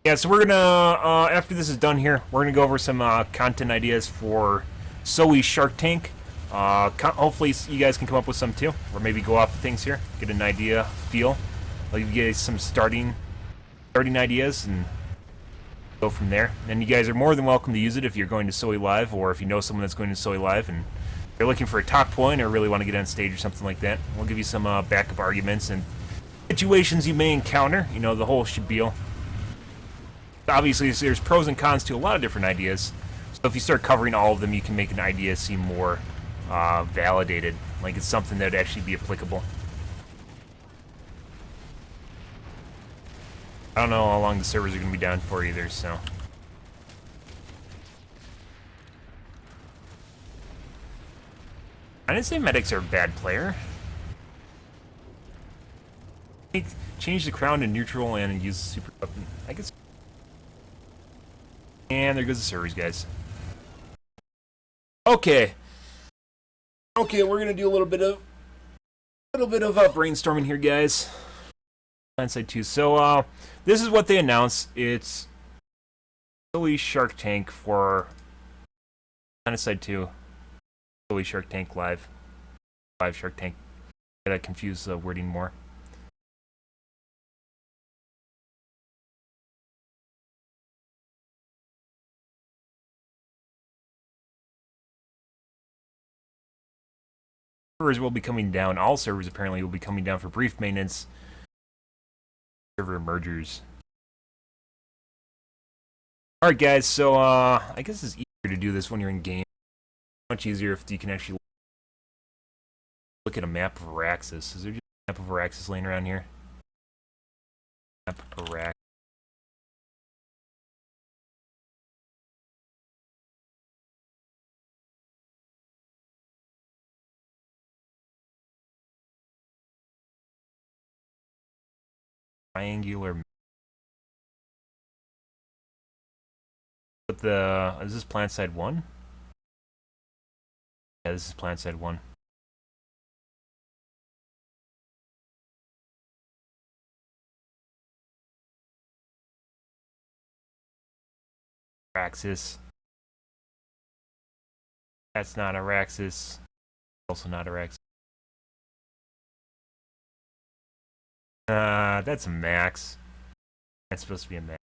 Yeah, so we're gonna, after this is done here, we're gonna go over some content ideas for SoE Shark Tank. Hopefully you guys can come up with some too, or maybe go off of things here, get an idea, feel. I'll give you guys some starting ideas and go from there. And you guys are more than welcome to use it if you're going to SoE Live, or if you know someone that's going to SoE Live and you're looking for a talk point or really want to get on stage or something like that. We'll give you some backup arguments and situations you may encounter, you know, the whole spiel. Obviously, there's pros and cons to a lot of different ideas. So if you start covering all of them, you can make an idea seem more validated, like it's something that would actually be applicable. I don't know how long the servers are going to be down for either, so. I didn't say medics are a bad player. Change the crown to neutral and use the super weapon. I guess. And there goes the servers, guys. Okay. Okay, we're gonna do a little bit of brainstorming here, guys. Side 2. So, this is what they announced. It's SoE Shark Tank for Side 2. SoE Shark Tank Live. Live Shark Tank. Gotta confuse the wording more. Servers will be coming down. All servers apparently will be coming down for brief maintenance. Server mergers. Alright guys, so I guess it's easier to do this when you're in game. Much easier if you can actually look at a map of Araxis. Is there just a map of Araxis laying around here? Map of Araxis. Triangular. But is this plant side 1? Yeah, this is plant side 1. Araxis. That's not Araxis. Also not Araxis. That's a max. That's supposed to be a max.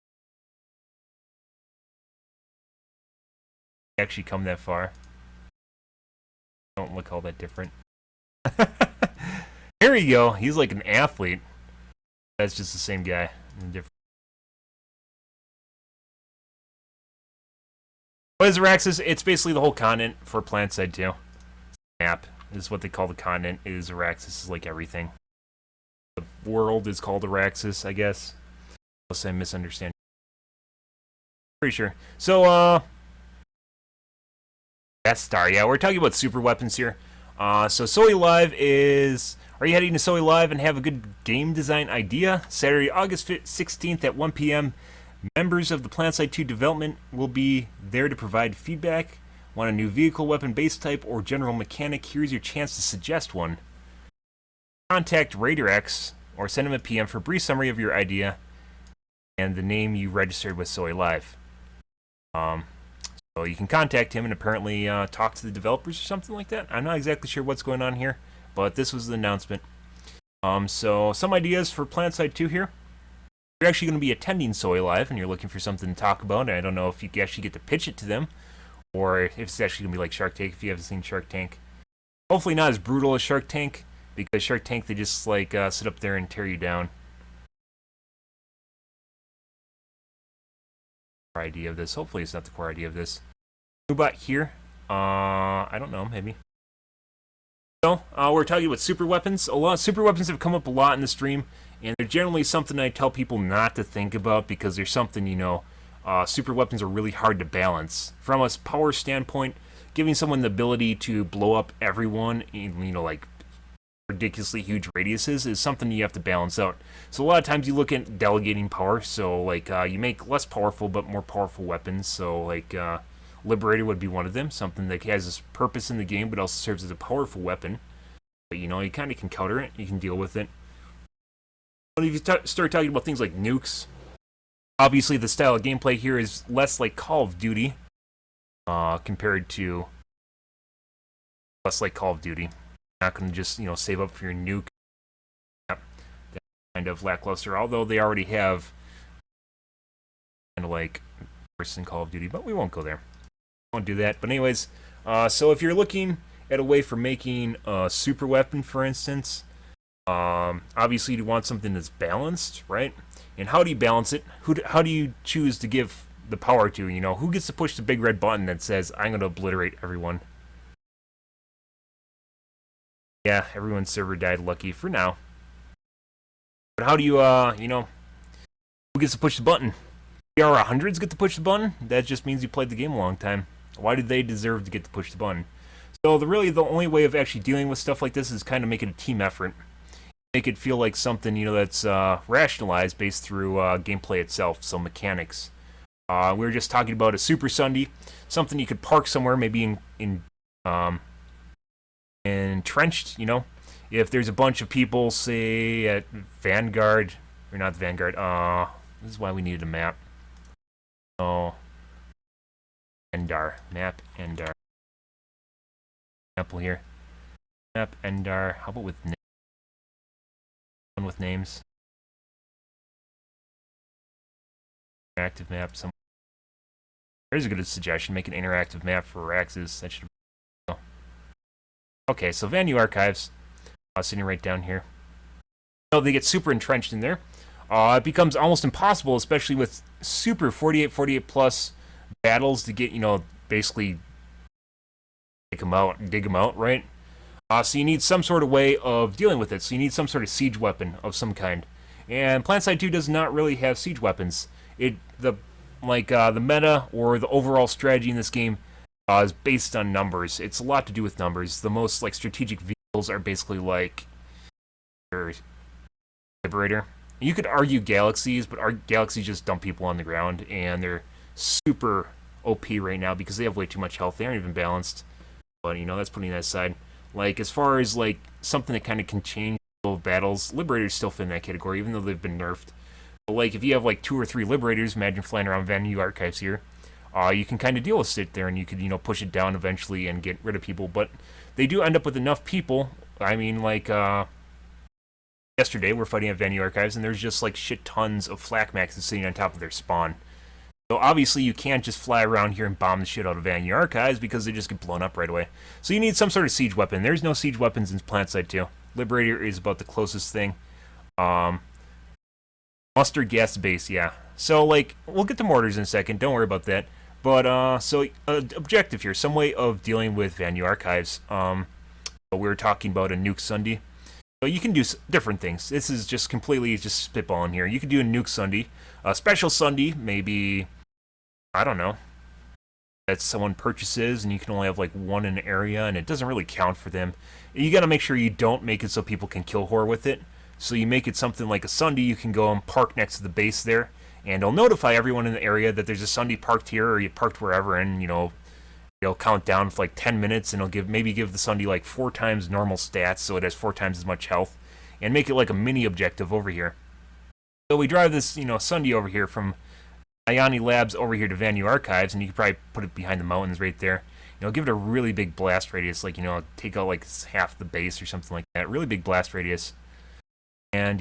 Actually come that far. Don't look all that different. Here we go. He's like an athlete. That's just the same guy. Different. What is Araxis? It's basically the whole continent for PlanetSide 2. Map is what they call the continent. Is Araxis is like everything. The world is called Araxis, I guess. Unless I misunderstand. Pretty sure. So, Death Star. Yeah, we're talking about super weapons here. So SoE Live is... Are you heading to SoE Live and have a good game design idea? Saturday, August 16th at 1 p.m. Members of the PlanetSide 2 development will be there to provide feedback. Want a new vehicle, weapon, base type, or general mechanic? Here's your chance to suggest one. Contact RaiderX or send him a PM for a brief summary of your idea and the name you registered with SoE Live. So you can contact him and apparently talk to the developers or something like that. I'm not exactly sure what's going on here, but this was the announcement. So some ideas for PlanetSide 2 here. You're actually going to be attending SoE Live and you're looking for something to talk about. I don't know if you actually get to pitch it to them or if it's actually going to be like Shark Tank if you haven't seen Shark Tank. Hopefully not as brutal as Shark Tank, because Shark Tank, they just like sit up there and tear you down. Core idea of this. Hopefully it's not the core idea of this. About here. I don't know, maybe. So, we're talking about super weapons. A lot of super weapons have come up a lot in the stream, and they're generally something I tell people not to think about because there's something, you know, super weapons are really hard to balance. From a power standpoint, giving someone the ability to blow up everyone in, you know, like ridiculously huge radiuses is something you have to balance out. So a lot of times you look at delegating power, so like you make less powerful but more powerful weapons. So like Liberator would be one of them, something that has this purpose in the game but also serves as a powerful weapon. But you know, you kind of can counter it, you can deal with it. But if you start talking about things like nukes, Obviously, the style of gameplay here is less like Call of Duty, compared to less like Call of Duty. You're not going to just, save up for your nuke. That's kind of lackluster, although they already have kind of like worse than Call of Duty, but we won't go there. We won't do that. But anyways, so if you're looking at a way for making a super weapon, for instance, obviously you want something that's balanced, right? And how do you balance it? How do you choose to give the power to? Who gets to push the big red button that says, I'm going to obliterate everyone? Yeah, everyone's server died, lucky for now. But how do you, who gets to push the button? BR100s get to push the button? That just means you played the game a long time. Why do they deserve to get to push the button? So really the only way of actually dealing with stuff like this is kind of make it a team effort. Make it feel like something, that's rationalized based through gameplay itself, so mechanics. We were just talking about a Super Sunday, something you could park somewhere, maybe entrenched, if there's a bunch of people, say, at Vanguard, or not Vanguard, this is why we needed a map. Oh, Endar, map Endar. Example here. Map Endar, how about with names? One with names. Interactive map, somewhere. There's a good suggestion, make an interactive map for Axis. That should be. Okay, so Vanu Archives, sitting right down here. So they get super entrenched in there. It becomes almost impossible, especially with super 48 plus battles to get, basically dig them out, right? So you need some sort of way of dealing with it. So you need some sort of siege weapon of some kind. And PlanetSide 2 does not really have siege weapons. The meta or the overall strategy in this game is based on numbers. It's a lot to do with numbers. The most strategic vehicles are basically your Liberator. You could argue Galaxies, but our Galaxies just dump people on the ground, and they're super OP right now because they have way too much health. They aren't even balanced. But that's putting that aside. As far as something that kind of can change battles, Liberators still fit in that category, even though they've been nerfed. But if you have 2 or 3 Liberators, imagine flying around Vanu Archives here, you can kind of deal with it there, and you could push it down eventually and get rid of people. But they do end up with enough people. I mean, yesterday we're fighting at Vanu Archives, and there's just shit tons of flak maxes sitting on top of their spawn. So obviously you can't just fly around here and bomb the shit out of Vanu Archives because they just get blown up right away. So you need some sort of siege weapon. There's no siege weapons in PlanetSide 2. Liberator is about the closest thing. Mustard gas base, yeah. So we'll get to mortars in a second. Don't worry about that. But so objective here, some way of dealing with Vanu Archives. We were talking about a nuke Sunday. So you can do different things. This is just completely just spitballing here. You could do a nuke Sunday, a special Sunday, maybe, I don't know, that someone purchases and you can only have one in an area and it doesn't really count for them. You got to make sure you don't make it so people can kill whore with it. So you make it something like a Sunday. You can go and park next to the base there, and it'll notify everyone in the area that there's a Sunday parked here or you parked wherever, and it'll count down for 10 minutes, and it'll maybe give the Sunday 4 times normal stats, so it has 4 times as much health, and make it like a mini objective over here. So we drive this, Sunday over here from Ioni Labs over here to Vanu Archives, and you can probably put it behind the mountains right there. Give it a really big blast radius, take out half the base or something like that. Really big blast radius. And,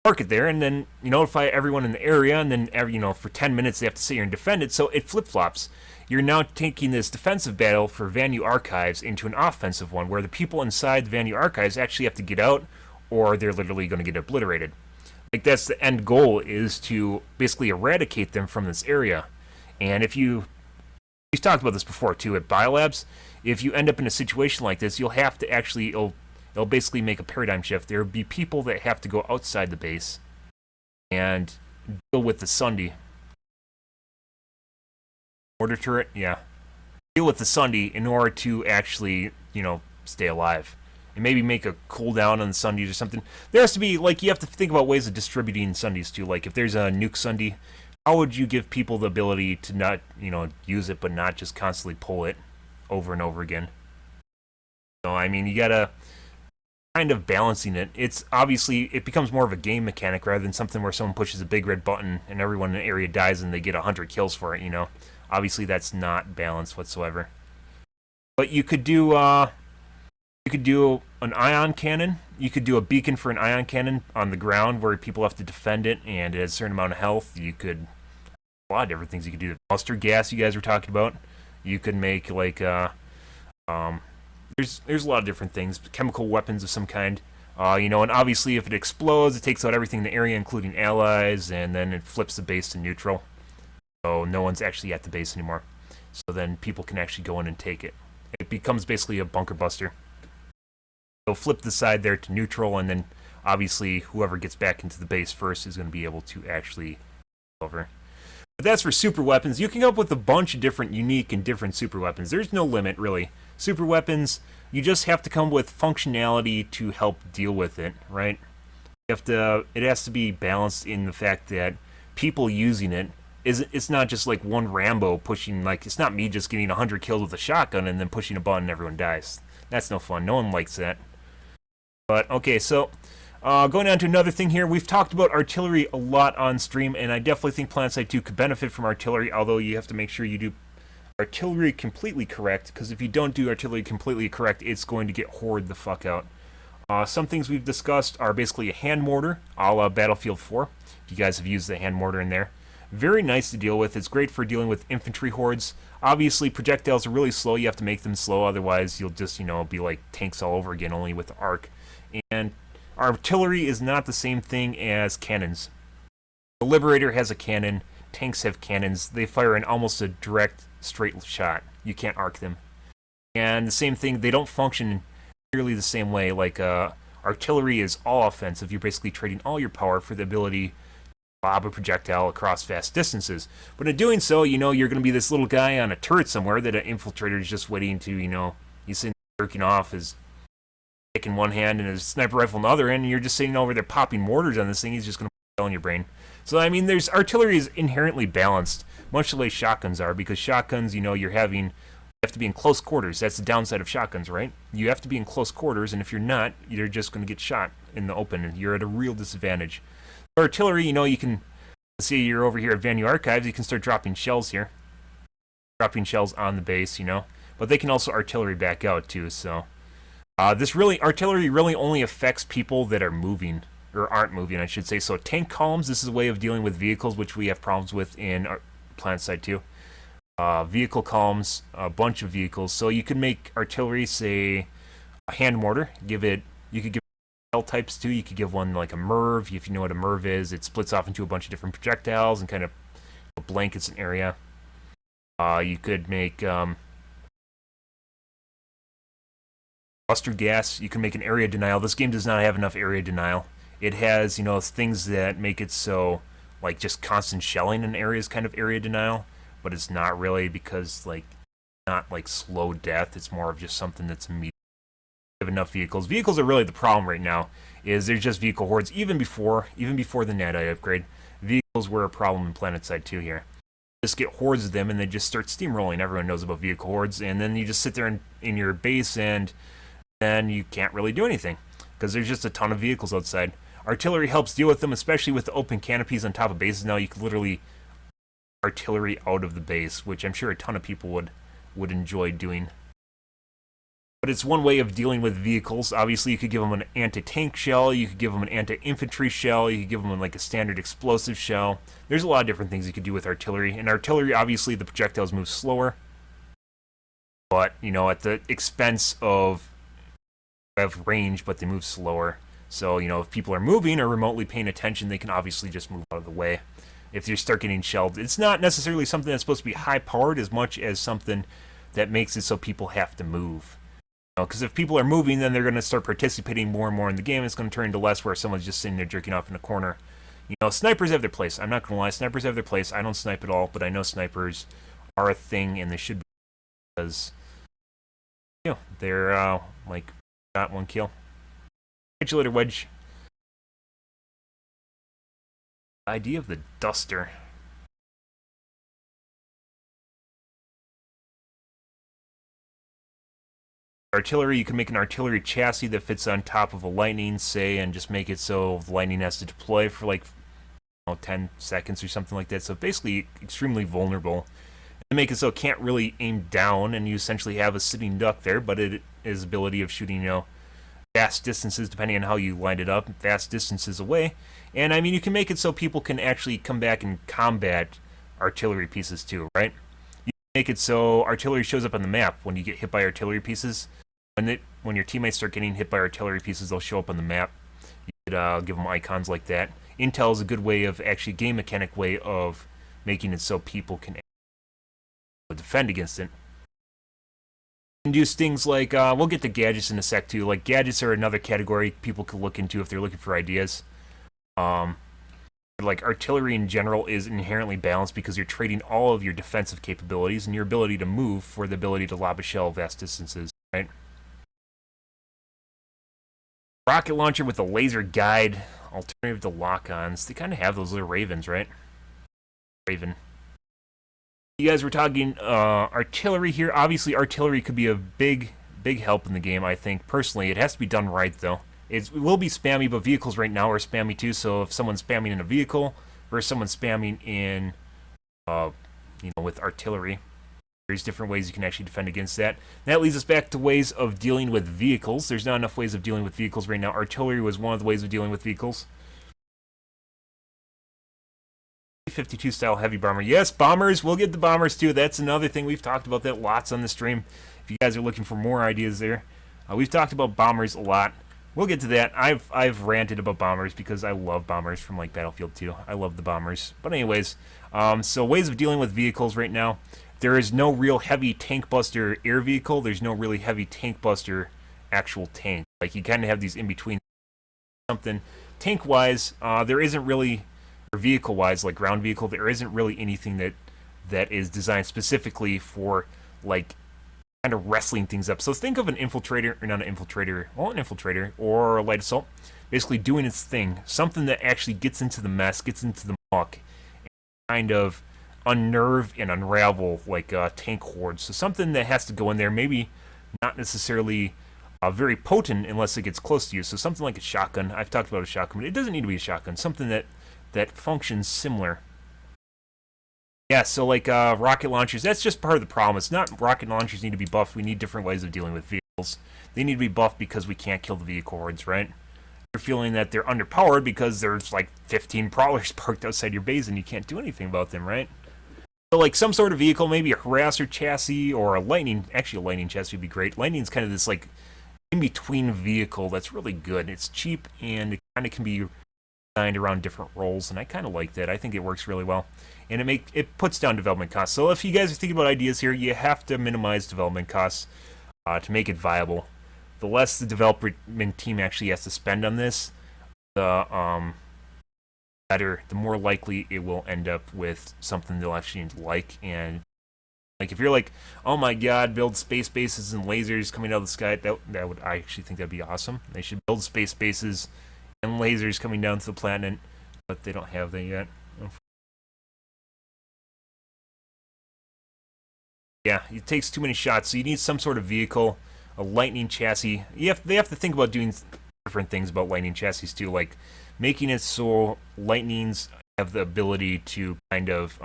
park it there, and then notify everyone in the area, and then for 10 minutes they have to sit here and defend it, so it flip-flops. You're now taking this defensive battle for Vanu Archives into an offensive one, where the people inside the Vanu Archives actually have to get out, or they're literally going to get obliterated. That's the end goal, is to basically eradicate them from this area. And if we've talked about this before too at Biolabs, if you end up in a situation like this, you'll have to actually, it'll basically make a paradigm shift. There will be people that have to go outside the base and deal with the Sunday. Mortar turret, yeah. Deal with the Sunday in order to actually, stay alive. And maybe make a cooldown on the Sundays or something. There has to be, you have to think about ways of distributing Sundays too. If there's a nuke Sunday, how would you give people the ability to not, use it, but not just constantly pull it over and over again? So, I mean, you gotta kind of balancing it. It's obviously, it becomes more of a game mechanic rather than something where someone pushes a big red button and everyone in the area dies and they get 100 kills for it, you know. Obviously that's not balanced whatsoever. But you could do an ion cannon. You could do a beacon for an ion cannon on the ground where people have to defend it and it has a certain amount of health. You could, a lot of different things you could do. Mustard gas you guys were talking about. You could make like there's a lot of different things, chemical weapons of some kind. You know, and obviously if it explodes, it takes out everything in the area, including allies, and then it flips the base to neutral. So no one's actually at the base anymore. So then people can actually go in and take it. It becomes basically a bunker buster. They'll flip the side there to neutral, and then obviously whoever gets back into the base first is going to be able to actually over. But that's for super weapons. You can come up with a bunch of different unique and different super weapons. There's no limit, really. Super weapons, you just have to come up with functionality to help deal with it, right? You have to. It has to be balanced in the fact that people using it it's not just like one Rambo pushing, like, it's not me just getting 100 kills with a shotgun and then pushing a button and everyone dies. That's no fun. No one likes that. But, okay, so, going on to another thing here. We've talked about artillery a lot on stream, and I definitely think PlanetSide 2 could benefit from artillery, although you have to make sure you do artillery completely correct, because if you don't do artillery completely correct, it's going to get hoard the fuck out. Some things we've discussed are basically a hand mortar, a la Battlefield 4. If you guys have used the hand mortar in there. Very nice to deal with. It's great for dealing with infantry hordes. Obviously, projectiles are really slow. You have to make them slow, otherwise you'll just, you know, be like tanks all over again, only with the arc. And artillery is not the same thing as cannons. The Liberator has a cannon. Tanks have cannons. They fire in almost a direct, straight shot. You can't arc them. And the same thing, they don't function nearly the same way. Like, artillery is all offensive. You're basically trading all your power for the ability lob a projectile across vast distances. But in doing so, you know, you're going to be this little guy on a turret somewhere that an infiltrator is just waiting to, you know, he's sitting there jerking off his dick in one hand and his sniper rifle in the other hand, and you're just sitting over there popping mortars on this thing. He's just going to put in your brain. So, I mean, artillery is inherently balanced, much the way shotguns are, because shotguns, you know, you have to be in close quarters. That's the downside of shotguns, right? You have to be in close quarters, and if you're not, you're just going to get shot in the open, and you're at a real disadvantage. Artillery, you know, you can see you're over here at Venue Archives, you can start dropping shells here. Dropping shells on the base, you know. But they can also artillery back out too, so. Artillery really only affects people that are moving, or aren't moving, I should say. So tank columns, this is a way of dealing with vehicles, which we have problems with in PlanetSide 2. Vehicle columns, a bunch of vehicles. So you can make artillery, say, a hand mortar. You could give types too. You could give one like a MIRV. If you know what a MIRV is, it splits off into a bunch of different projectiles and kind of blankets an area. You could make mustard gas. You can make an area denial. This game does not have enough area denial. It has, you know, things that make it so, like, just constant shelling in areas kind of area denial, but it's not really, because, like, not like slow death. It's more of just something that's immediate. Enough vehicles. Vehicles are really the problem right now. Is there's just vehicle hordes. Even before the NADI upgrade, vehicles were a problem in PlanetSide 2 here. Just get hordes of them and they just start steamrolling. Everyone knows about vehicle hordes, and then you just sit there in your base and then you can't really do anything because there's just a ton of vehicles outside. Artillery helps deal with them, especially with the open canopies on top of bases. Now you can literally artillery out of the base, which I'm sure a ton of people would enjoy doing. But it's one way of dealing with vehicles. Obviously, you could give them an anti-tank shell, you could give them an anti-infantry shell, you could give them like a standard explosive shell. There's a lot of different things you could do with artillery. And artillery, obviously, the projectiles move slower, but, you know, at the expense of range, but they move slower. So, you know, if people are moving or remotely paying attention, they can obviously just move out of the way. If you start getting shelled, it's not necessarily something that's supposed to be high-powered as much as something that makes it so people have to move. Because if people are moving, then they're going to start participating more and more in the game. It's going to turn into less where someone's just sitting there jerking off in a corner. You know, snipers have their place. I'm not going to lie. Snipers have their place. I don't snipe at all, but I know snipers are a thing, and they should be, because, you know, they're, like, got one kill. Catch you later, Wedge. Idea of the duster. Artillery, you can make an artillery chassis that fits on top of a lightning, say, and just make it so the lightning has to deploy for like 10 seconds or something like that. So basically extremely vulnerable. And make it so it can't really aim down, and you essentially have a sitting duck there, but it is ability of shooting, vast distances depending on how you line it up, vast distances away. And I mean, you can make it so people can actually come back and combat artillery pieces too, right? You can make it so artillery shows up on the map when you get hit by artillery pieces. When your teammates start getting hit by artillery pieces, they'll show up on the map. You could give them icons like that. Intel is a good way of, actually, game mechanic way of making it so people can defend against it. You can do things like, we'll get to gadgets in a sec too. Like, gadgets are another category people could look into if they're looking for ideas. Like, artillery in general is inherently balanced because you're trading all of your defensive capabilities and your ability to move for the ability to lob a shell vast distances, right? Rocket launcher with a laser guide, alternative to lock-ons. They kind of have those little ravens, right? Raven. You guys were talking artillery here. Obviously, artillery could be a big help in the game, I think. Personally, it has to be done right, though. It will be spammy, but vehicles right now are spammy, too. So if someone's spamming in a vehicle versus someone spamming in, with artillery, there's different ways you can actually defend against that. That leads us back to ways of dealing with vehicles. There's not enough ways of dealing with vehicles right now. Artillery was one of the ways of dealing with vehicles. 52 style heavy bomber. Yes, bombers. We'll get the bombers too. That's another thing. We've talked about that lots on the stream. If you guys are looking for more ideas there, we've talked about bombers a lot. We'll get to that. I've ranted about bombers because I love bombers from like Battlefield 2. I love the bombers. But anyways, so ways of dealing with vehicles right now. There is no real heavy tank buster air vehicle. There's no really heavy tank buster actual tank. Like, you kind of have these in between. Something tank wise, there isn't really, or vehicle wise, like ground vehicle, there isn't really anything that is designed specifically for like kind of wrestling things up. So think of an infiltrator, or not an infiltrator, well, an infiltrator or a light assault, basically doing its thing. Something that actually gets into the mess, gets into the muck, and kind of unnerve and unravel like tank hordes. So something that has to go in there, maybe not necessarily very potent unless it gets close to you. So something like a shotgun. I've talked about a shotgun, but it doesn't need to be a shotgun. Something that functions similar. Yeah, so like rocket launchers, that's just part of the problem. It's not rocket launchers need to be buffed. We need different ways of dealing with vehicles. They need to be buffed because we can't kill the vehicle hordes, right? You're feeling that they're underpowered because there's like 15 prowlers parked outside your base and you can't do anything about them, right? So like some sort of vehicle, maybe a harasser chassis or a lightning. Actually, a lightning chassis would be great. Lightning's kind of this like in-between vehicle that's really good. It's cheap and it kind of can be designed around different roles, and I kind of like that. I think it works really well, and it puts down development costs. So if you guys are thinking about ideas here, you have to minimize development costs to make it viable. The less the development team actually has to spend on this, the better, the more likely it will end up with something they'll actually like. And like if you're like, oh my god, build space bases and lasers coming out of the sky, that would, I actually think that'd be awesome. They should build space bases and lasers coming down to the planet, but they don't have that yet. Yeah, it takes too many shots, so you need some sort of vehicle, a lightning chassis. They have to think about doing different things about lightning chassis too, like making it so lightnings have the ability to kind of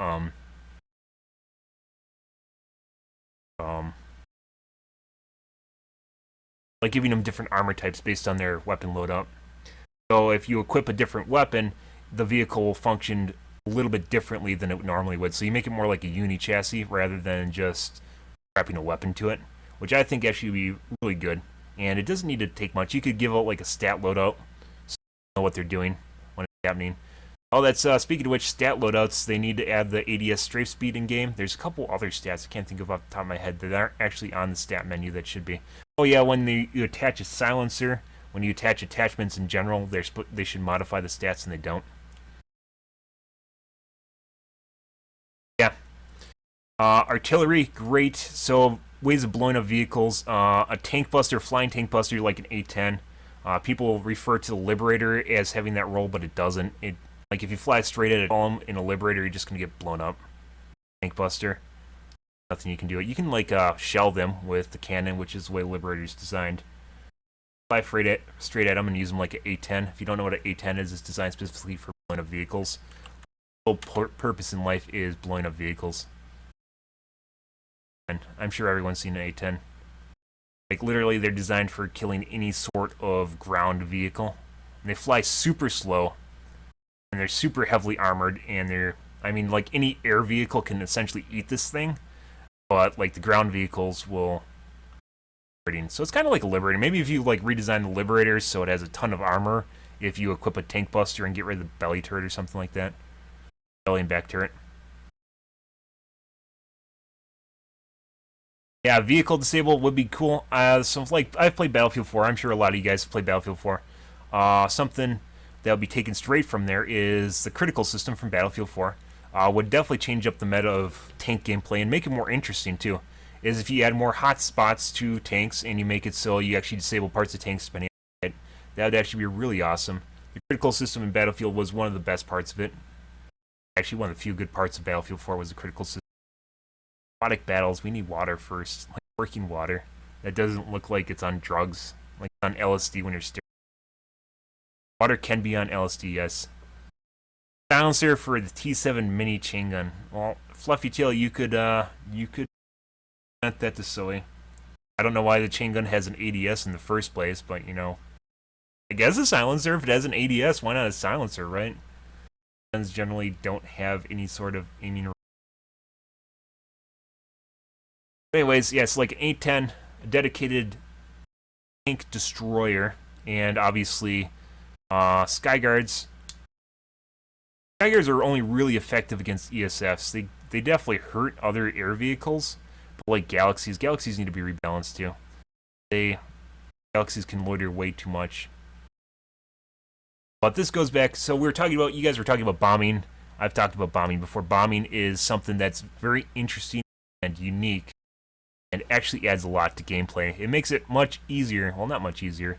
like giving them different armor types based on their weapon loadout. So if you equip a different weapon, the vehicle will function a little bit differently than it normally would. So you make it more like a uni chassis rather than just strapping a weapon to it, which I think actually would be really good. And it doesn't need to take much. You could give out like a stat loadout, so you know what they're doing when it's happening. Oh, that's speaking of which, stat loadouts, they need to add the ADS strafe speed in game. There's a couple other stats I can't think of off the top of my head that aren't actually on the stat menu that should be. Oh yeah, when you attach a silencer, when you attach attachments in general, they should modify the stats, and they don't. Yeah. Artillery, great. So ways of blowing up vehicles. A tank buster, flying tank buster, like an A-10. People refer to the Liberator as having that role, but it doesn't. Like if you fly straight at it in a Liberator, you're just gonna get blown up. Tank buster. nothing you can do. You can like shell them with the cannon, which is the way Liberator's designed. Fly straight at them and use them like an A-10. If you don't know what an A-10 is, it's designed specifically for blowing up vehicles. The whole purpose in life is blowing up vehicles. And I'm sure everyone's seen an A-10. Like literally, they're designed for killing any sort of ground vehicle. And they fly super slow, and they're super heavily armored, and I mean, like any air vehicle can essentially eat this thing, but like the ground vehicles will. So it's kind of like a Liberator. Maybe if you like redesign the Liberator so it has a ton of armor, if you equip a tank buster and get rid of the belly turret or something like that. Belly and back turret. Yeah, vehicle disable would be cool. So like I've played Battlefield 4. I'm sure a lot of you guys have played Battlefield 4. Something that would be taken straight from there is the critical system from Battlefield 4. Would definitely change up the meta of tank gameplay and make it more interesting too. Is if you add more hot spots to tanks and you make it so you actually disable parts of tanks depending on it, that would actually be really awesome. The critical system in Battlefield was one of the best parts of it. Actually, one of the few good parts of Battlefield 4 was the critical system. Aquatic battles, we need water first. Like working water. That doesn't look like it's on drugs. Like on LSD when you're steering. Water can be on LSD, yes. Silencer for the T7 mini chain gun. Well, Fluffy Tail, you could that to SoE. I don't know why the chain gun has an ADS in the first place, but you know, I guess a silencer. If it has an ADS, why not a silencer, right? Guns generally don't have any sort of aiming. Anyways, yes, yeah, like an A-10, a dedicated tank destroyer, and obviously Skyguards. Skyguards are only really effective against ESFs. They definitely hurt other air vehicles. But like Galaxies need to be rebalanced too. Galaxies can loiter way too much. But this goes back, so you guys were talking about bombing. I've talked about bombing before. Bombing is something that's very interesting and unique and actually adds a lot to gameplay. It makes it much easier, well not much easier,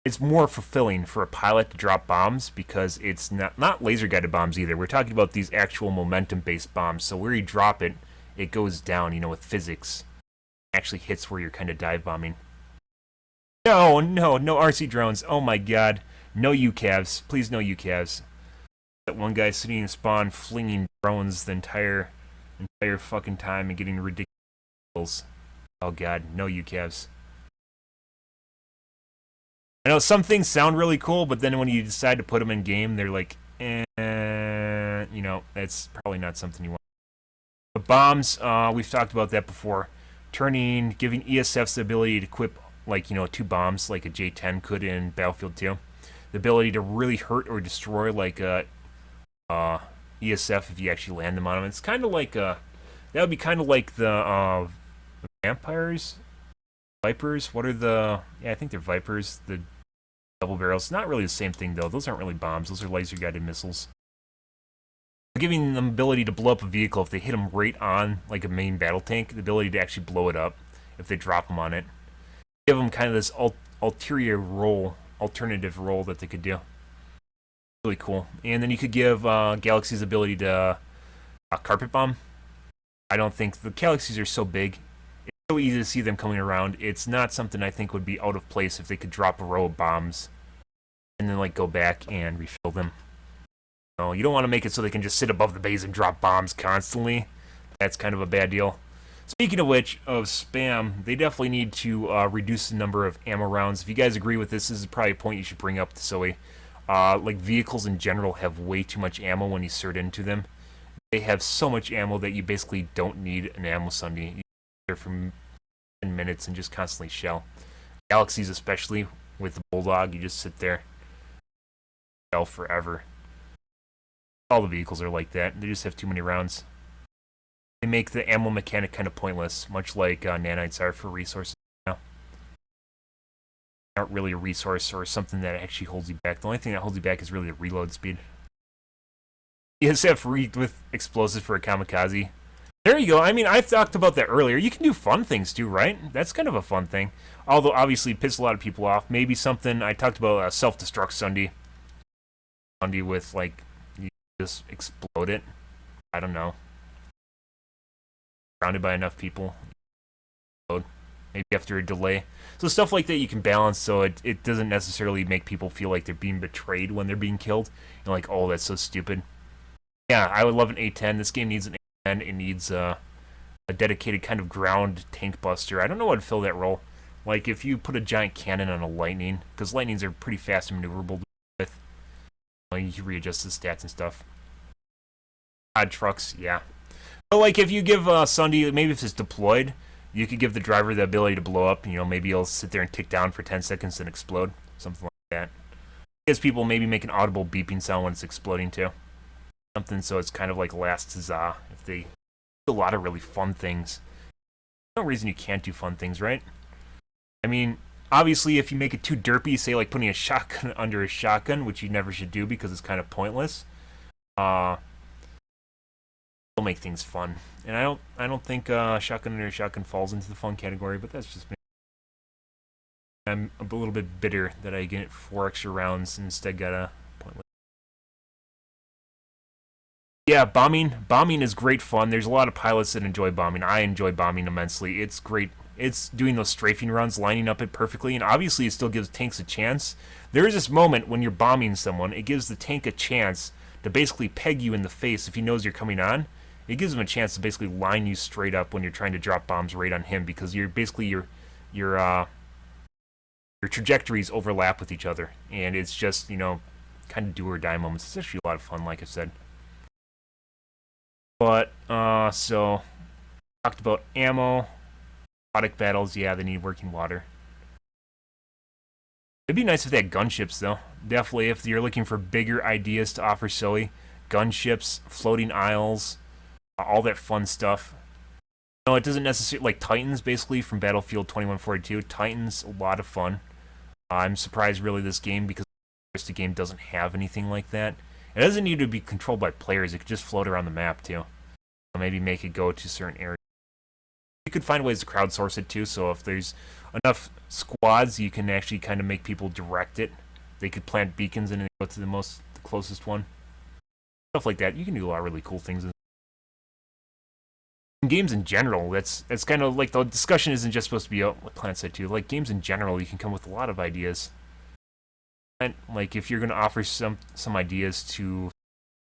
it's more fulfilling for a pilot to drop bombs because it's not laser guided bombs either. We're talking about these actual momentum based bombs. So where you drop it, it goes down, you know, with physics. It actually hits where you're kind of dive bombing. No RC drones. Oh my god. No UCAVs. Please no UCAVs. That one guy sitting in spawn flinging drones the entire fucking time and getting ridiculous. Oh god, no UCAVs. I know some things sound really cool, but then when you decide to put them in game, they're like, you know, that's probably not something you want. But bombs, we've talked about that before. Giving ESFs the ability to equip, like, you know, 2 bombs, like a J-10 could in Battlefield 2. The ability to really hurt or destroy, like a ESF if you actually land them on them. It's kind of like that would be kind of like the vampires, Vipers. What are the? Yeah, I think they're Vipers. The double barrels. Not really the same thing though. Those aren't really bombs. Those are laser guided missiles. Giving them the ability to blow up a vehicle if they hit them right on like a main battle tank. The ability to actually blow it up if they drop them on it. Give them kind of this alternative role that they could do. Really cool. And then you could give Galaxy's ability to carpet bomb. I don't think the Galaxies are so big. It's so easy to see them coming around. It's not something I think would be out of place if they could drop a row of bombs and then like go back and refill them. No, you don't want to make it so they can just sit above the base and drop bombs constantly. That's kind of a bad deal. Speaking of which, of spam, they definitely need to reduce the number of ammo rounds. If you guys agree with this is probably a point you should bring up to SoE. Like vehicles in general have way too much ammo when you insert into them. They have so much ammo that you basically don't need an ammo sundae. You there for 10 minutes and just constantly shell. Galaxies especially, with the Bulldog, you just sit there, shell forever. All the vehicles are like that. They just have too many rounds. They make the ammo mechanic kind of pointless, much like nanites are for resources now. Aren't really a resource or something that actually holds you back. The only thing that holds you back is really the reload speed. ESF with explosives for a kamikaze. There you go. I mean, I talked about that earlier. You can do fun things too, right? That's kind of a fun thing. Although, obviously, it pisses a lot of people off. Maybe something, I talked about self-destruct sundae. Sundae with, like, you just explode it. I don't know. surrounded by enough people. Maybe after a delay. So stuff like that you can balance so it doesn't necessarily make people feel like they're being betrayed when they're being killed. You know, like, oh, that's so stupid. Yeah, I would love an A10. This game needs an A10. It needs a dedicated kind of ground tank buster. I don't know what would fill that role. Like, if you put a giant cannon on a lightning, because lightnings are pretty fast and maneuverable with. You can readjust the stats and stuff. Odd trucks, yeah. But, like, if you give Sunday, maybe if it's deployed, you could give the driver the ability to blow up. You know, maybe he'll sit there and tick down for 10 seconds and explode. Something like that. Gives people maybe make an audible beeping sound when it's exploding, too. Something so it's kind of like Last Huzzah. If they do a lot of really fun things. There's no reason you can't do fun things, right? I mean, obviously, if you make it too derpy, say like putting a shotgun under a shotgun, which you never should do because it's kind of pointless, it'll make things fun. And I don't think shotgun under a shotgun falls into the fun category, but that's just me. I'm a little bit bitter that I get 4 extra rounds and instead got a pointless. Yeah, bombing is great fun. There's a lot of pilots that enjoy bombing. I enjoy bombing immensely. It's great. It's doing those strafing runs, lining up it perfectly, and obviously it still gives tanks a chance. There is this moment when you're bombing someone, it gives the tank a chance to basically peg you in the face if he knows you're coming on. It gives him a chance to basically line you straight up when you're trying to drop bombs right on him because you're basically your trajectories overlap with each other, and it's just, you know, kind of do or die moments. It's actually a lot of fun, like I said. But so talked about ammo. Aquatic battles, yeah, they need working water. It'd be nice if they had gunships, though. Definitely, if you're looking for bigger ideas to offer SoE, gunships, floating isles, all that fun stuff. No, it doesn't necessarily, like Titans, basically, from Battlefield 2142. Titans, a lot of fun. I'm surprised, really, this game, because the game doesn't have anything like that. It doesn't need to be controlled by players. It could just float around the map, too. Or maybe make it go to certain areas. You could find ways to crowdsource it too, so if there's enough squads, you can actually kind of make people direct it. They could plant beacons and go to the closest one. Stuff like that. You can do a lot of really cool things. In games in general, that's kind of like the discussion isn't just supposed to be what Plant said too. Like games in general, you can come with a lot of ideas. And like if you're going to offer some ideas to,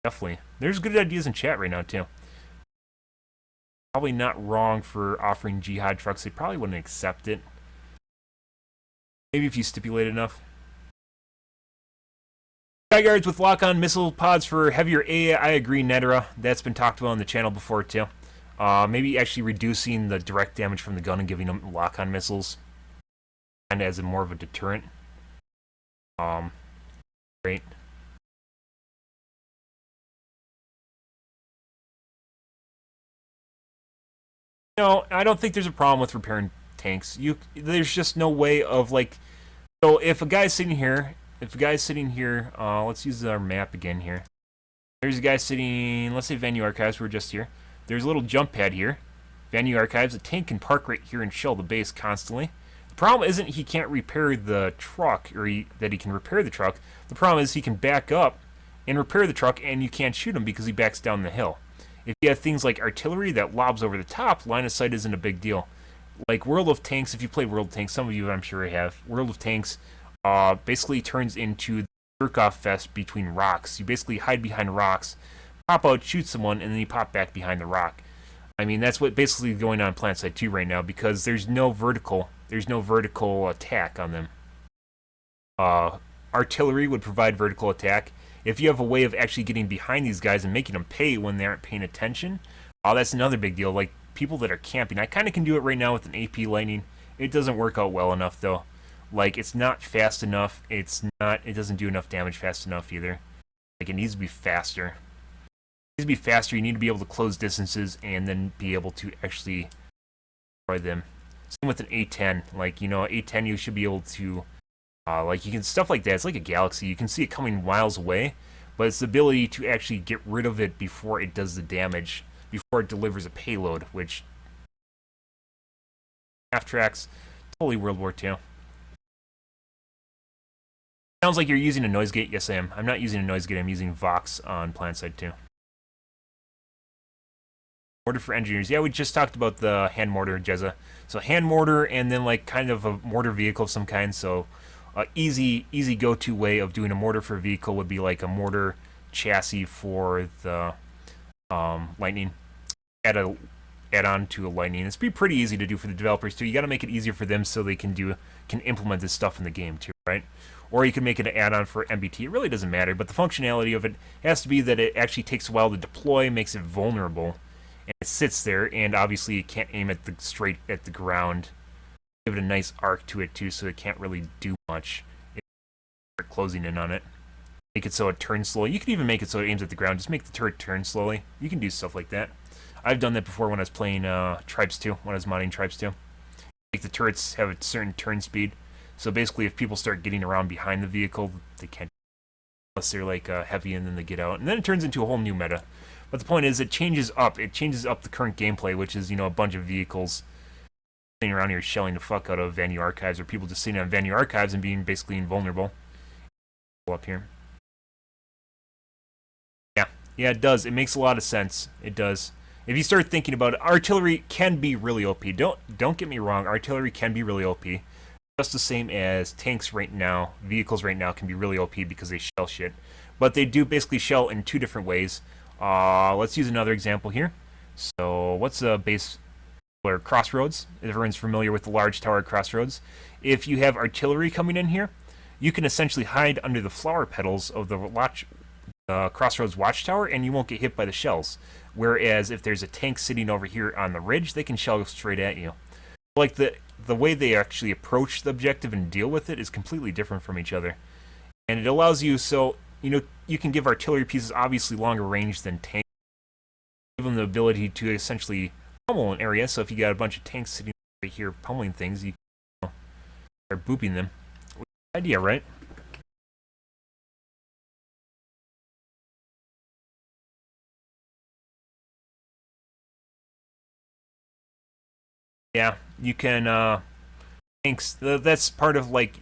definitely. There's good ideas in chat right now too. Probably not wrong for offering jihad trucks. They probably wouldn't accept it. Maybe if you stipulate enough. Skyguards with lock-on missile pods for heavier AA. I agree, Netera. That's been talked about on the channel before too. Maybe actually reducing the direct damage from the gun and giving them lock-on missiles, and as a more of a deterrent. Great. No, I don't think there's a problem with repairing tanks. There's just no way of like. So if a guy's sitting here, let's use our map again here. There's a guy sitting. Let's say Venue Archives. We're just here. There's a little jump pad here. Venue Archives. A tank can park right here and shell the base constantly. The problem isn't he can't repair the truck, or that he can repair the truck. The problem is he can back up and repair the truck, and you can't shoot him because he backs down the hill. If you have things like artillery that lobs over the top, line of sight isn't a big deal. Like World of Tanks, if you play World of Tanks, some of you I'm sure have, World of Tanks basically turns into the jerk-off fest between rocks. You basically hide behind rocks, pop out, shoot someone, and then you pop back behind the rock. I mean, that's what basically going on PlanetSide 2 right now, because there's no vertical attack on them. Artillery would provide vertical attack. If you have a way of actually getting behind these guys and making them pay when they aren't paying attention, that's another big deal. Like people that are camping, I kind of can do it right now with an AP Lightning. It doesn't work out well enough though. Like it's not fast enough. It doesn't do enough damage fast enough either. Like it needs to be faster. It needs to be faster. You need to be able to close distances and then be able to actually destroy them. Same with an A10. Like A10, you should be able to. Like you can stuff like that. It's like a galaxy. You can see it coming miles away, but it's the ability to actually get rid of it before it does the damage, before it delivers a payload. Which half tracks, totally World War II. Sounds like you're using a noise gate. Yes, I am. I'm not using a noise gate. I'm using Vox on PlanetSide 2. Mortar for engineers. Yeah, we just talked about the hand mortar, Jezza. So hand mortar, and then like kind of a mortar vehicle of some kind. So easy go-to way of doing a mortar for a vehicle would be like a mortar chassis for the lightning. Add on to a lightning. It's pretty easy to do for the developers too. You got to make it easier for them so they can implement this stuff in the game too, right? Or you can make it an add-on for MBT. It really doesn't matter, but the functionality of it has to be that it actually takes a while to deploy, makes it vulnerable, and it sits there. And obviously, you can't aim at straight at the ground. Give it a nice arc to it too, so it can't really do much. Start closing in on it. Make it so it turns slowly. You can even make it so it aims at the ground. Just make the turret turn slowly. You can do stuff like that. I've done that before when I was playing Tribes 2, when I was modding Tribes 2. Make the turrets have a certain turn speed. So basically, if people start getting around behind the vehicle, they can't, unless they're like heavy, and then they get out. And then it turns into a whole new meta. But the point is, it changes up. It changes up the current gameplay, which is, a bunch of vehicles sitting around here shelling the fuck out of Venue Archives, or people just sitting on Venue Archives and being basically invulnerable. Go up here. Yeah, it does. It makes a lot of sense. It does. If you start thinking about it, artillery can be really OP. Don't get me wrong. Artillery can be really OP. Just the same as tanks right now, vehicles right now can be really OP because they shell shit. But they do basically shell in two different ways. Let's use another example here. So what's a base or crossroads? Everyone's familiar with the large tower crossroads. If you have artillery coming in here, you can essentially hide under the flower petals of the crossroads watchtower, and you won't get hit by the shells. Whereas if there's a tank sitting over here on the ridge, they can shell straight at you. Like the way they actually approach the objective and deal with it is completely different from each other. And it allows you, so, you can give artillery pieces obviously longer range than tanks. Give them the ability to essentially pummel an area, so if you got a bunch of tanks sitting right here pummeling things, you can start booping them. Idea, right? Yeah, you can, tanks, that's part of, like,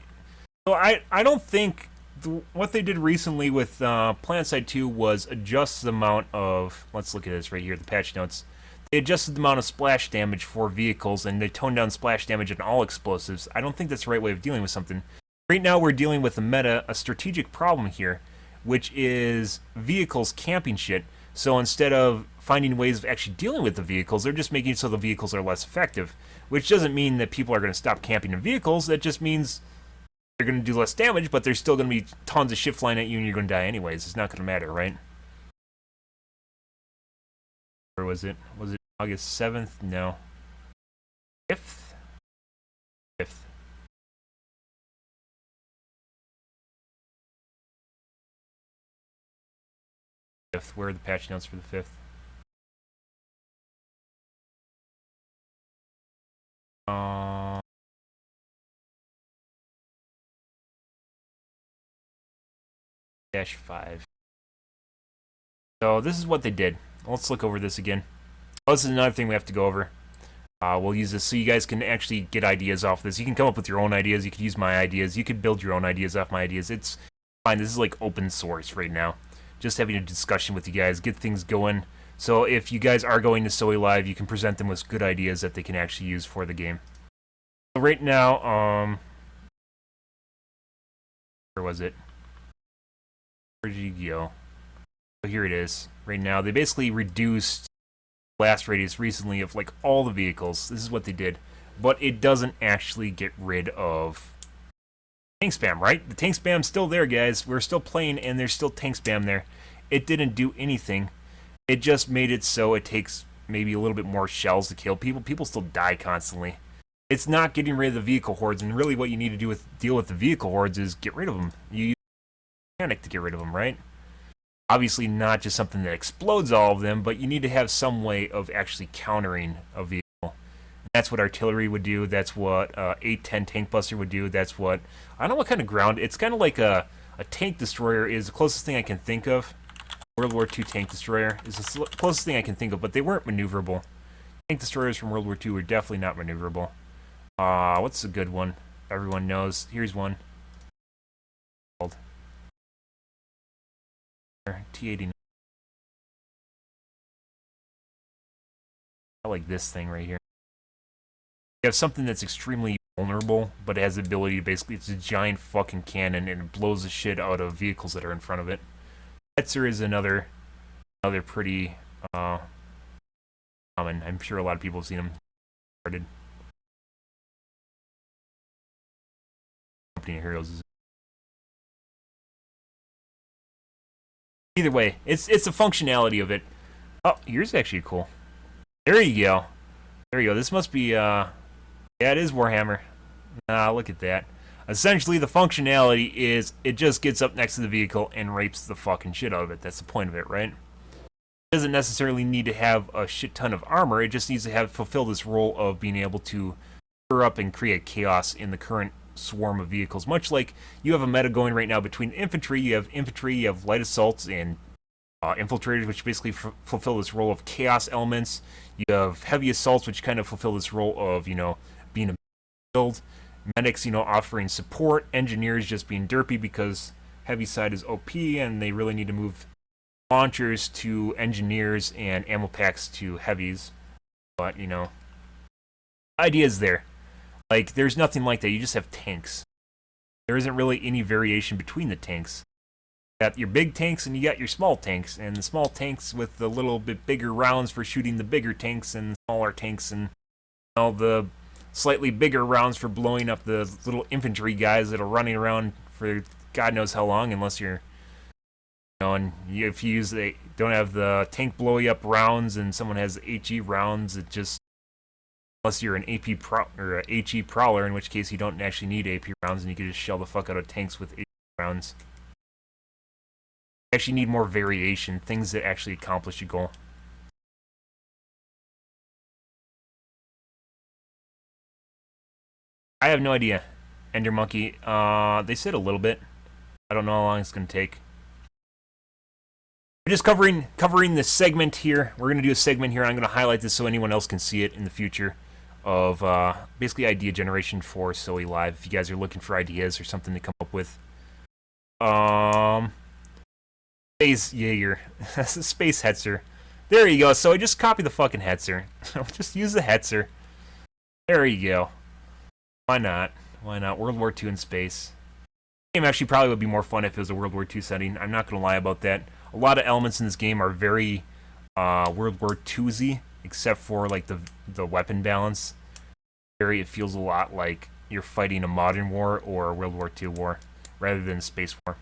so I don't think what they did recently with PlanetSide 2 was adjust the amount of, let's look at this right here, the patch notes. They adjusted the amount of splash damage for vehicles, and they toned down splash damage on all explosives. I don't think that's the right way of dealing with something. Right now we're dealing with a strategic problem here, which is vehicles camping shit. So instead of finding ways of actually dealing with the vehicles, they're just making it so the vehicles are less effective. Which doesn't mean that people are going to stop camping in vehicles, that just means they're going to do less damage, but there's still going to be tons of shit flying at you and you're going to die anyways. It's not going to matter, right? Or was it? Was it August 7th? No. 5th? 5th. Where are the patch notes for the 5th? -5. So this is what they did. Let's look over this again. Oh, this is another thing we have to go over. We'll use this so you guys can actually get ideas off this. You can come up with your own ideas. You could use my ideas. You could build your own ideas off my ideas. It's fine. This is like open source right now. Just having a discussion with you guys, get things going. So if you guys are going to SoE Live, you can present them with good ideas that they can actually use for the game. So right now, where was it? Where did you go? Oh, here it is. Right now, they basically reduced blast radius recently of like all the vehicles. This is what they did, but it doesn't actually get rid of tank spam, right? The tank spam's still there, guys. We're still playing, and there's still tank spam there. It didn't do anything. It just made it so it takes maybe a little bit more shells to kill people. People still die constantly. It's not getting rid of the vehicle hordes, and really what you need to do with deal with the vehicle hordes is get rid of them. You use panic to get rid of them, right? Obviously not just something that explodes all of them, but you need to have some way of actually countering a vehicle. That's what artillery would do. That's what 810 Tank Buster would do. That's what, I don't know what kind of ground. It's kind of like a tank destroyer is the closest thing I can think of. World War II tank destroyer is the closest thing I can think of, but they weren't maneuverable. Tank destroyers from World War II were definitely not maneuverable. What's a good one? Everyone knows. Here's one. T-89. I like this thing right here. You have something that's extremely vulnerable, but it has the ability to basically, it's a giant fucking cannon and it blows the shit out of vehicles that are in front of it. Hetzer is another pretty common. I'm sure a lot of people have seen them started. Company of Heroes is. Either way, it's the functionality of it. Oh, yours is actually cool. There you go. There you go. This must be yeah, it is Warhammer. Look at that. Essentially, the functionality is it just gets up next to the vehicle and rapes the fucking shit out of it. That's the point of it, right? It doesn't necessarily need to have a shit ton of armor. It just needs to fulfill this role of being able to stir up and create chaos in the current swarm of vehicles. Much like you have a meta going right now between infantry. You have light assaults and infiltrators, which basically fulfill this role of chaos elements. You have heavy assaults, which kind of fulfill this role of, being a build. Medics, offering support. Engineers just being derpy because heavy side is OP and they really need to move launchers to engineers and ammo packs to heavies. But, idea is there. Like, there's nothing like that. You just have tanks. There isn't really any variation between the tanks. You got your big tanks and you got your small tanks. And the small tanks with the little bit bigger rounds for shooting the bigger tanks and smaller tanks and all the slightly bigger rounds for blowing up the little infantry guys that are running around for God knows how long, unless you're, and if you don't have the tank blowing up rounds and someone has HE rounds, it just, unless you're an or a HE prowler, in which case you don't actually need AP rounds and you can just shell the fuck out of tanks with HE rounds. You actually need more variation, things that actually accomplish your goal. I have no idea. Ender Monkey. They said a little bit. I don't know how long it's going to take. We're just covering this segment here. We're going to do a segment here. I'm going to highlight this so anyone else can see it in the future of basically idea generation for SoE Live. If you guys are looking for ideas or something to come up with. Space Jaeger. Space Hetzer. There you go. So I just copy the fucking Hetzer. Just use the Hetzer. There you go. Why not? Why not? World War II in space. The game actually probably would be more fun if it was a World War II setting. I'm not going to lie about that. A lot of elements in this game are very World War II-y, except for like the weapon balance. It feels a lot like you're fighting a modern war or a World War II war, rather than a space war.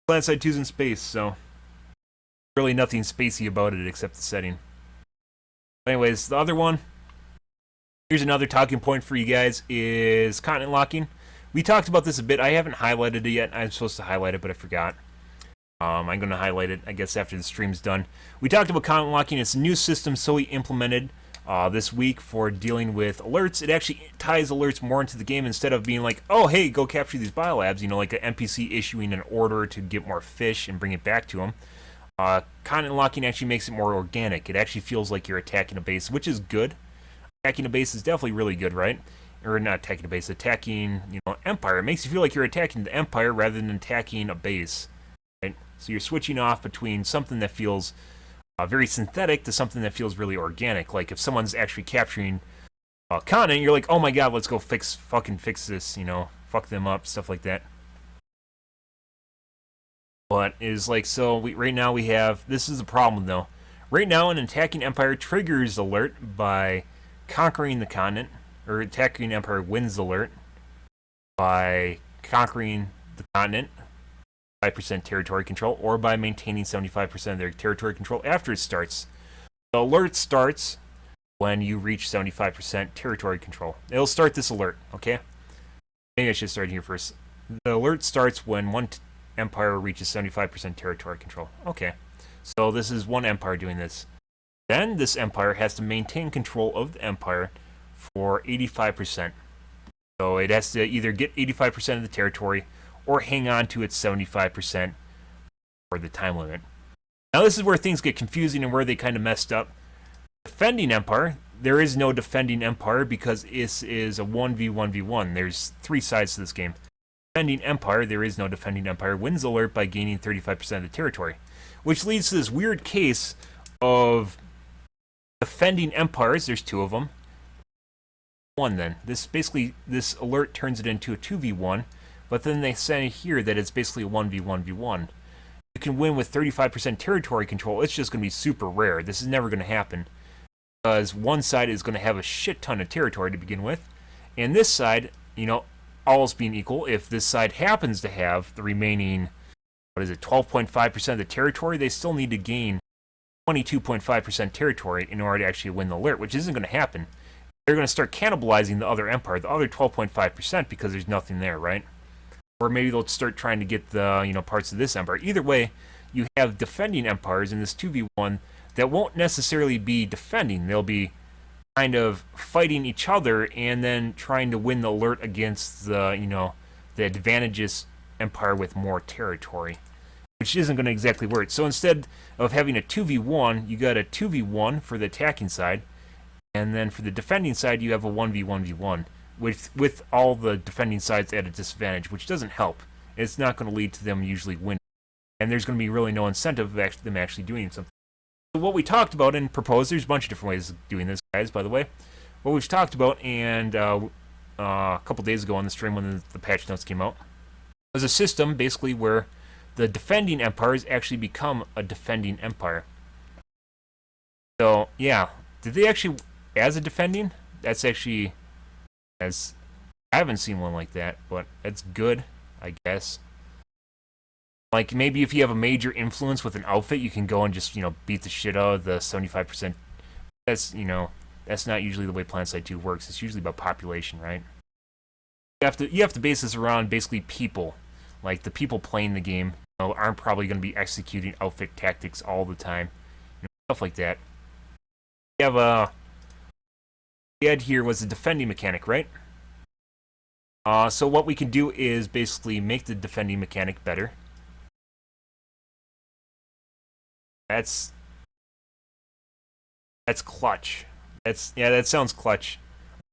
PlanetSide 2's in space, so really nothing spacey about it except the setting. Anyways, the other one. Here's another talking point for you guys, is continent locking. We talked about this a bit. I haven't highlighted it yet. I'm supposed to highlight it, but I forgot. I'm going to highlight it, I guess, after the stream's done. We talked about continent locking. It's a new system SoE implemented this week for dealing with alerts. It actually ties alerts more into the game instead of being like, oh, hey, go capture these biolabs. Like an NPC issuing an order to get more fish and bring it back to them. Continent locking actually makes it more organic. It actually feels like you're attacking a base, which is good. Attacking a base is definitely really good, right? Or not attacking a base, attacking, Empire. It makes you feel like you're attacking the Empire rather than attacking a base, right? So you're switching off between something that feels very synthetic to something that feels really organic. Like if someone's actually capturing a continent, you're like, oh my god, let's go fucking fix this, fuck them up, stuff like that. But it's like, so right now we have, this is the problem though. Right now an attacking Empire triggers alert by conquering the continent, or attacking Empire wins alert by conquering the continent, 5% territory control, or by maintaining 75% of their territory control after it starts. The alert starts when you reach 75% territory control. It'll start this alert, okay? Maybe I should start here first. The alert starts when one empire reaches 75% territory control. Okay, so this is one empire doing this. Then this empire has to maintain control of the empire for 85%. So it has to either get 85% of the territory or hang on to its 75% for the time limit. Now this is where things get confusing and where they kind of messed up. Defending empire, there is no defending empire because this is a 1v1v1. There's three sides to this game. Defending empire, there is no defending empire, wins alert by gaining 35% of the territory. Which leads to this weird case of defending empires, there's 2 of them. One then. This alert turns it into a 2v1, but then they say here that it's basically a 1v1v1. You can win with 35% territory control. It's just going to be super rare. This is never going to happen, because one side is going to have a shit ton of territory to begin with, and this side, you know, all else being equal, if this side happens to have the remaining, 12.5% of the territory, they still need to gain 22.5% territory in order to actually win the alert, which isn't going to happen. They're going to start cannibalizing the other empire, the other 12.5%, because there's nothing there, right? Or maybe they'll start trying to get the, you know, parts of this empire. Either way, you have defending empires in this 2v1 that won't necessarily be defending. They'll be kind of fighting each other and then trying to win the alert against the, you know, the advantageous empire with more territory, which isn't going to exactly work. So instead of having a 2v1, you got a 2v1 for the attacking side, and then for the defending side, you have a 1v1v1 with all the defending sides at a disadvantage, which doesn't help. It's not going to lead to them usually winning, and there's going to be really no incentive of them actually doing something. So what we talked about and proposed, there's a bunch of different ways of doing this, guys, by the way. What we've talked about, and a couple days ago on the stream when the patch notes came out, was a system basically where the defending empires actually become a defending empire. So, yeah. Did they actually, as a defending? That's actually, as I haven't seen one like that, but that's good, I guess. Like, maybe if you have a major influence with an outfit, you can go and just, you know, beat the shit out of the 75%. That's, you know, that's not usually the way PlanetSide 2 works. It's usually about population, right? You have to base this around basically people. Like, the people playing the game, you know, aren't probably going to be executing outfit tactics all the time. You know, stuff like that. We have the ad here was the defending mechanic, right? So what we can do is basically make the defending mechanic better. That's clutch. That sounds clutch.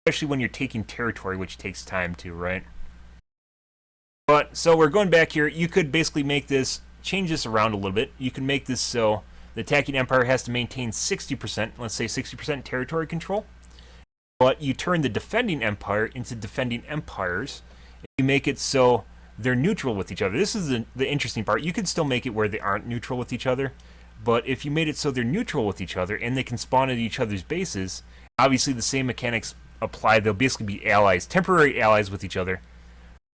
Especially when you're taking territory, which takes time too, right? But, so we're going back here. You could basically make this, change this around a little bit. You can make this so the attacking empire has to maintain 60%, let's say 60% territory control. But you turn the defending empire into defending empires. You make it so they're neutral with each other. This is the interesting part. You could still make it where they aren't neutral with each other. But if you made it so they're neutral with each other and they can spawn at each other's bases, obviously the same mechanics apply. They'll basically be allies, temporary allies with each other.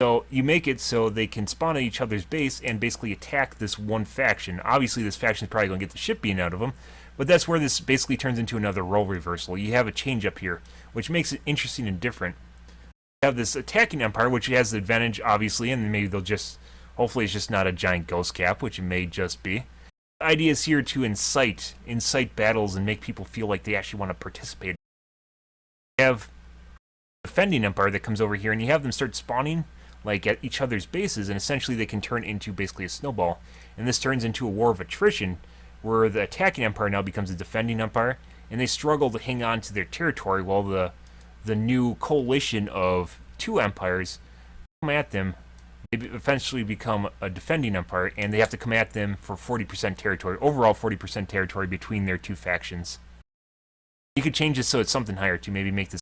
So you make it so they can spawn at each other's base and basically attack this one faction. Obviously this faction is probably going to get the shit beaten out of them, but that's where this basically turns into another role reversal. You have a change up here, which makes it interesting and different. You have this attacking empire, which has the advantage, obviously, and maybe they'll just, hopefully it's just not a giant ghost cap, which it may just be. The idea is here to incite battles and make people feel like they actually want to participate. You have defending empire that comes over here, and you have them start spawning like at each other's bases, and essentially they can turn into basically a snowball. And this turns into a war of attrition, where the attacking empire now becomes a defending empire, and they struggle to hang on to their territory while the new coalition of 2 empires come at them. They eventually become a defending empire, and they have to come at them for 40% territory, overall 40% territory between their 2 factions. You could change this so it's something higher to maybe make this.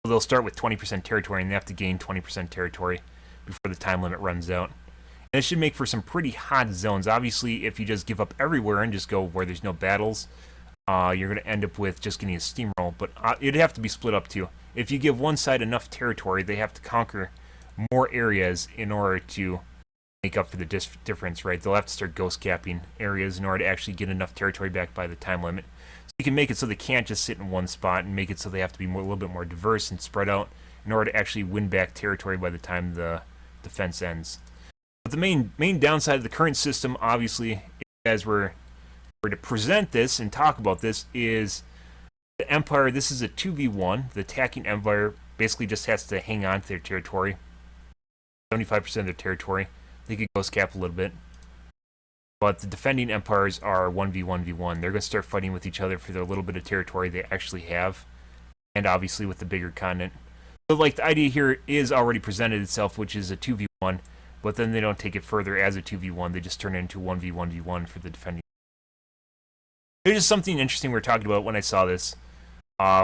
They'll start with 20% territory, and they have to gain 20% territory before the time limit runs out. And it should make for some pretty hot zones. Obviously, if you just give up everywhere and just go where there's no battles, you're going to end up with just getting a steamroll. But it'd have to be split up too. If you give one side enough territory, they have to conquer more areas in order to make up for the difference, right? They'll have to start ghost capping areas in order to actually get enough territory back by the time limit. You can make it so they can't just sit in one spot, and make it so they have to be a little bit more diverse and spread out in order to actually win back territory by the time the defense ends. But the main downside of the current system, obviously, as we're to present this and talk about this, is the empire. This is a 2v1. The attacking empire basically just has to hang on to their territory, 75% of their territory. They could ghost cap a little bit. But the defending empires are 1v1v1. They're going to start fighting with each other for their little bit of territory they actually have, and obviously with the bigger continent. So, like, the idea here is already presented itself, which is a 2v1, but then they don't take it further as a 2v1. They just turn it into 1v1v1 for the defending. There's just something interesting we were talking about when I saw this,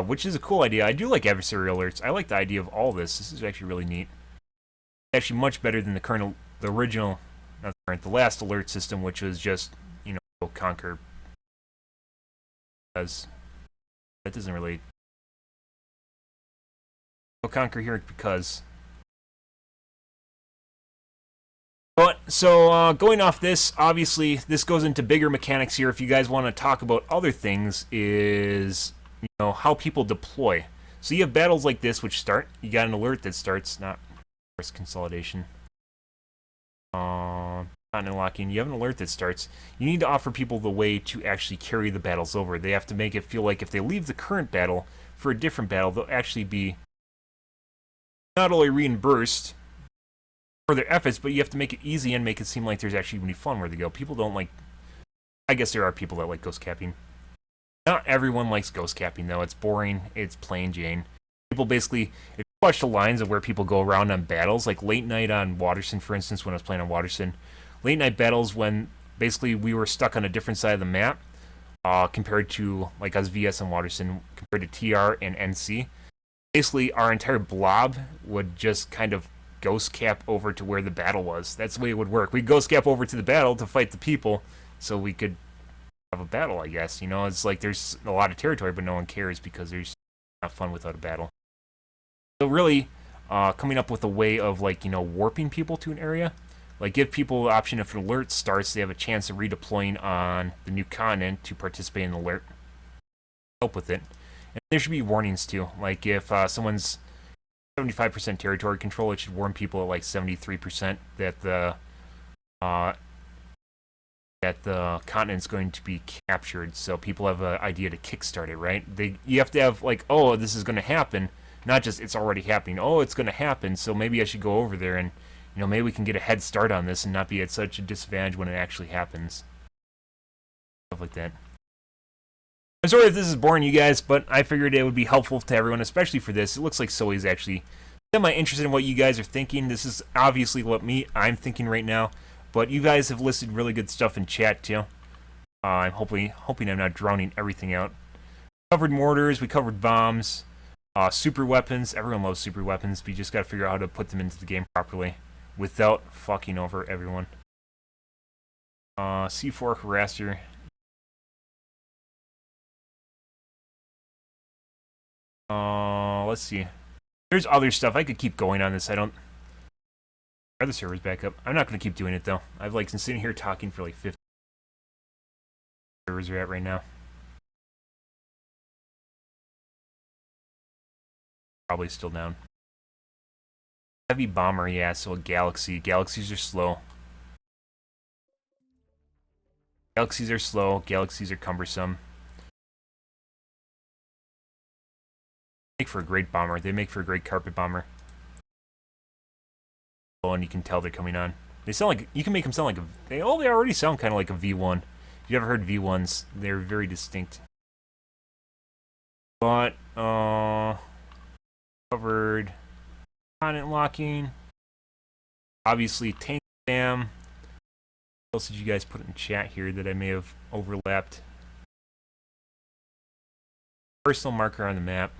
which is a cool idea. I do like adversary alerts. I like the idea of all this. This is actually really neat. Actually, much better than the original, not the current, the last alert system, which was just go conquer. Because that doesn't really go conquer here because. But so going off this, obviously this goes into bigger mechanics here. If you guys want to talk about other things, is how people deploy. So you have battles like this which start. You got an alert that starts, not force consolidation. Continent locking. You have an alert that starts. You need to offer people the way to actually carry the battles over. They have to make it feel like if they leave the current battle for a different battle, they'll actually be not only reimbursed for their efforts, but you have to make it easy and make it seem like there's actually going to be fun where they go. People don't like. I guess there are people that like ghost capping. Not everyone likes ghost capping though. It's boring. It's plain Jane. People basically, if you watch the lines of where people go around on battles, like late night on Waterson, for instance, when I was playing on Waterson, late night battles when basically we were stuck on a different side of the map, compared to like us VS and Waterson, compared to TR and NC. Basically, our entire blob would just kind of ghost cap over to where the battle was. That's the way it would work. We'd ghost cap over to the battle to fight the people, so we could have a battle, I guess. It's like there's a lot of territory, but no one cares because there's not fun without a battle. So really, coming up with a way of warping people to an area, like give people the option if an alert starts, they have a chance of redeploying on the new continent to participate in the alert. Help with it. And there should be warnings too. Like if someone's 75% territory control, it should warn people at like 73% that the continent's going to be captured, so people have an idea to kickstart it, right? You have to have like, oh, this is going to happen, not just it's already happening. Oh, it's going to happen, so maybe I should go over there and maybe we can get a head start on this and not be at such a disadvantage when it actually happens. Stuff like that. I'm sorry if this is boring you guys, but I figured it would be helpful to everyone, especially for this. It looks like SoE is actually semi-interested in what you guys are thinking. This is obviously what I'm thinking right now, but you guys have listed really good stuff in chat too. I'm hoping I'm not drowning everything out. We covered mortars, we covered bombs, super weapons. Everyone loves super weapons, but you just gotta figure out how to put them into the game properly without fucking over everyone. C4 harasser. Let's see. There's other stuff. I could keep going on this. Are the servers back up? I'm not going to keep doing it, though. I've been sitting here talking for like 50 servers are at right now. Probably still down. Heavy bomber, yeah, so a galaxy. Galaxies are slow. Galaxies are slow. Galaxies are cumbersome. Make for a great bomber. They make for a great carpet bomber. Oh, and you can tell they're coming on. They sound like, you can make them sound like they already sound kind of like a V1. If you ever heard V1s, they're very distinct. But covered continent locking. Obviously tank spam. What else did you guys put in chat here that I may have overlapped? Personal marker on the map.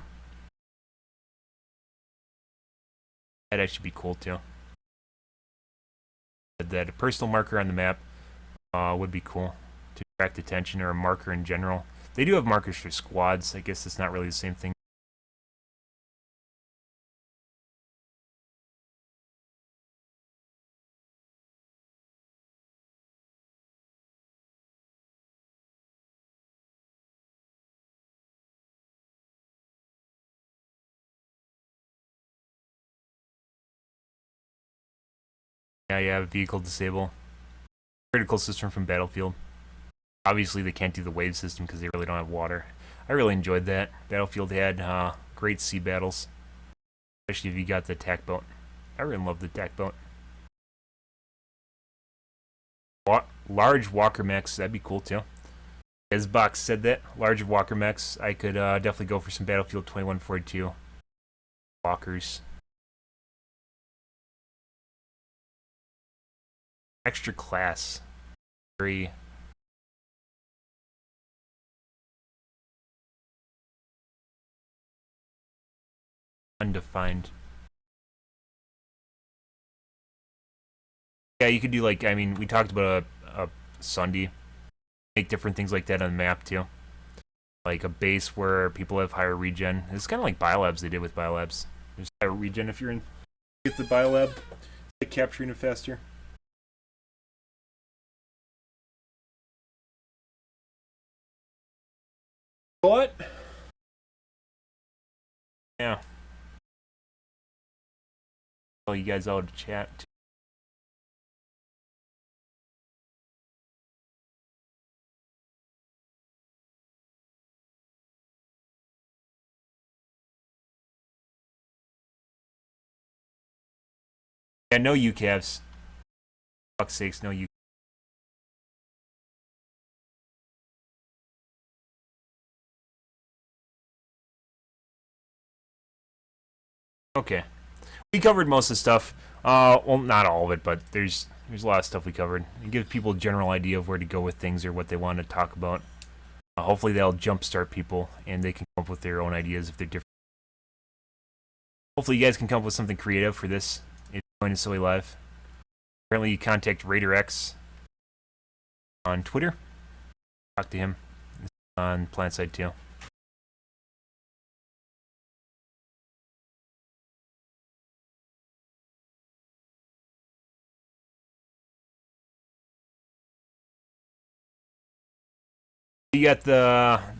That'd actually be cool too. That a personal marker on the map would be cool to attract attention, or a marker in general. They do have markers for squads. I guess it's not really the same thing. Yeah, vehicle disable. Critical system from Battlefield. Obviously, they can't do the wave system because they really don't have water. I really enjoyed that. Battlefield had great sea battles, especially if you got the attack boat. I really love the attack boat. Large walker mechs, that'd be cool too. As Box said that, large walker mechs, I could definitely go for some Battlefield 2142 walkers. Extra class. Very undefined. Yeah, you could do like, I mean, we talked about a Sunday. Make different things like that on the map too. Like a base where people have higher regen. It's kind of like biolabs they did with biolabs. There's higher regen if you're in. Get the biolab, like capturing it faster. What? Yeah. Oh, you guys out to chat. Yeah, no UCAVs. Fuck's sakes, no UCAVs. Okay. We covered most of the stuff. Well, not all of it, but there's a lot of stuff we covered. It gives people a general idea of where to go with things or what they want to talk about. Hopefully that'll jumpstart people and they can come up with their own ideas if they're different. Hopefully you guys can come up with something creative for this if you're going to SoE Live. Apparently you contact Raider X on Twitter. Talk to him on PlanetSide too. You got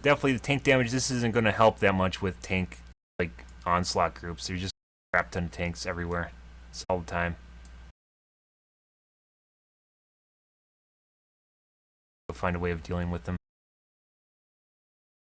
definitely the tank damage. This isn't going to help that much with tank like onslaught groups. There's just a crap ton of tanks everywhere. It's all the time. We'll find a way of dealing with them.